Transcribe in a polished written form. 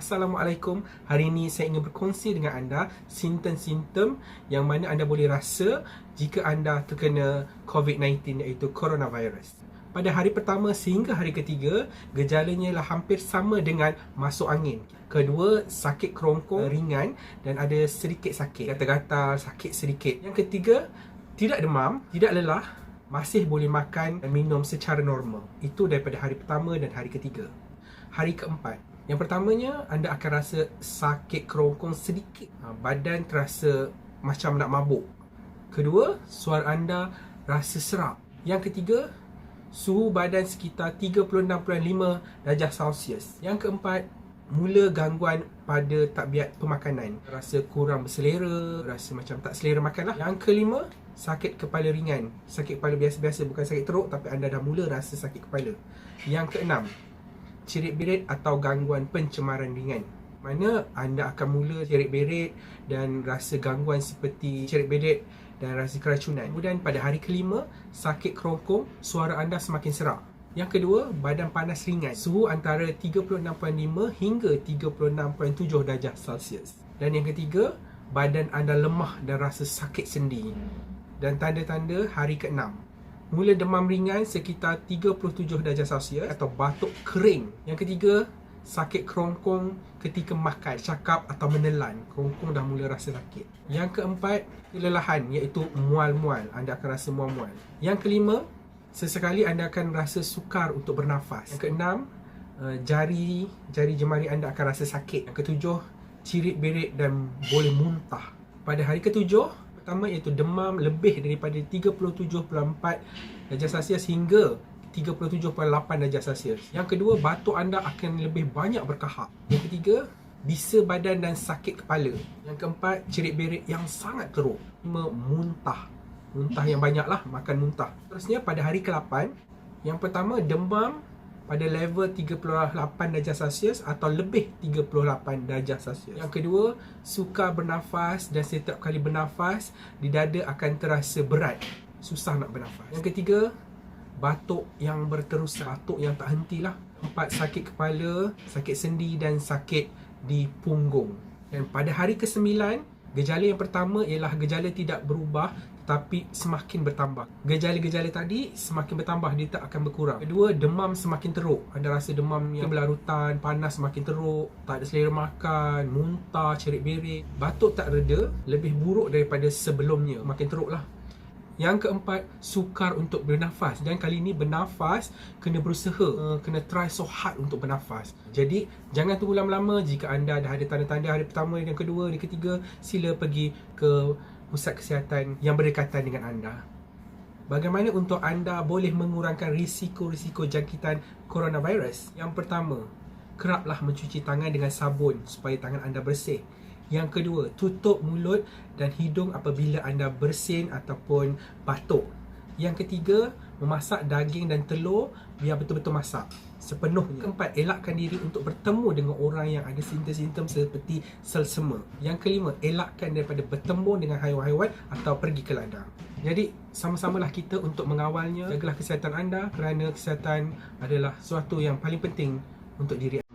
Assalamualaikum. Hari ini saya ingin berkongsi dengan anda simptom-simptom yang mana anda boleh rasa jika anda terkena COVID-19 iaitu coronavirus. Pada hari pertama sehingga hari ketiga, gejalanya ialah hampir sama dengan masuk angin. Kedua, sakit kerongkong ringan dan ada sedikit sakit, gatal-gatal, sakit sedikit. Yang ketiga, tidak demam, tidak lelah, masih boleh makan dan minum secara normal. Itu daripada hari pertama dan hari ketiga. Hari keempat, yang pertamanya anda akan rasa sakit kerongkong sedikit, badan terasa macam nak mabuk. Kedua, suara anda rasa serak. Yang ketiga, suhu badan sekitar 36.5 darjah Celsius. Yang keempat, mula gangguan pada tabiat pemakanan, rasa kurang berselera, rasa macam tak selera makan lah. Yang kelima, sakit kepala ringan. Sakit kepala biasa-biasa, bukan sakit teruk, tapi anda dah mula rasa sakit kepala. Yang keenam, cerit-berit atau gangguan pencemaran ringan, mana anda akan mula cerit-berit dan rasa gangguan seperti cerit-berit dan rasa keracunan. Kemudian pada hari kelima, sakit kerongkong, suara anda semakin serak. Yang kedua, badan panas ringan, suhu antara 36.5 hingga 36.7 darjah Celsius. Dan yang ketiga, badan anda lemah dan rasa sakit sendi. Dan tanda-tanda hari ke-6, mula demam ringan sekitar 37 darjah Celsius atau batuk kering. Yang ketiga, sakit kerongkong ketika makan, cakap atau menelan. Kerongkong dah mula rasa sakit. Yang keempat, kelelahan iaitu mual-mual. Anda akan rasa mual-mual. Yang kelima, sesekali anda akan rasa sukar untuk bernafas. Yang keenam, jari jemari anda akan rasa sakit. Yang ketujuh, cirit-berit dan boleh muntah. Pada hari ketujuh, pertama iaitu demam lebih daripada 37.4 darjah Celsius hingga 37.8 darjah Celsius. Yang kedua, batuk anda akan lebih banyak berkahak. Yang ketiga, bisa badan dan sakit kepala. Yang keempat, cerit-berit yang sangat teruk. Muntah yang banyak lah, makan muntah. Terusnya pada hari ke-8, yang pertama demam pada level 38 darjah Celsius atau lebih 38 darjah Celsius. Yang kedua, sukar bernafas dan setiap kali bernafas di dada akan terasa berat, susah nak bernafas. Yang ketiga, batuk yang berterusan, batuk yang tak hentilah. Empat, sakit kepala, sakit sendi dan sakit di punggung. Dan pada hari ke-9, gejala yang pertama ialah gejala tidak berubah tetapi semakin bertambah. Gejala-gejala tadi semakin bertambah, dia tak akan berkurang. Kedua, demam semakin teruk. Anda rasa demam yang berlarutan, panas semakin teruk, tak ada selera makan, muntah, cerit-berit. Batuk tak reda, lebih buruk daripada sebelumnya, makin teruk lah. Yang keempat, sukar untuk bernafas. Dan kali ini bernafas kena berusaha, kena try so hard untuk bernafas. Jadi jangan tunggu lama-lama. Jika anda dah ada tanda-tanda hari pertama, yang kedua, hari ketiga, sila pergi ke pusat kesihatan yang berdekatan dengan anda. Bagaimana untuk anda boleh mengurangkan risiko-risiko jangkitan coronavirus? Yang pertama, keraplah mencuci tangan dengan sabun supaya tangan anda bersih. Yang kedua, tutup mulut dan hidung apabila anda bersin ataupun batuk. Yang ketiga, memasak daging dan telur biar betul-betul masak sepenuhnya. Keempat, elakkan diri untuk bertemu dengan orang yang ada simptom-simptom seperti selsema. Yang kelima, elakkan daripada bertemu dengan haiwan-haiwan atau pergi ke ladang. Jadi, sama-samalah kita untuk mengawalnya. Jagalah kesihatan anda kerana kesihatan adalah sesuatu yang paling penting untuk diri anda.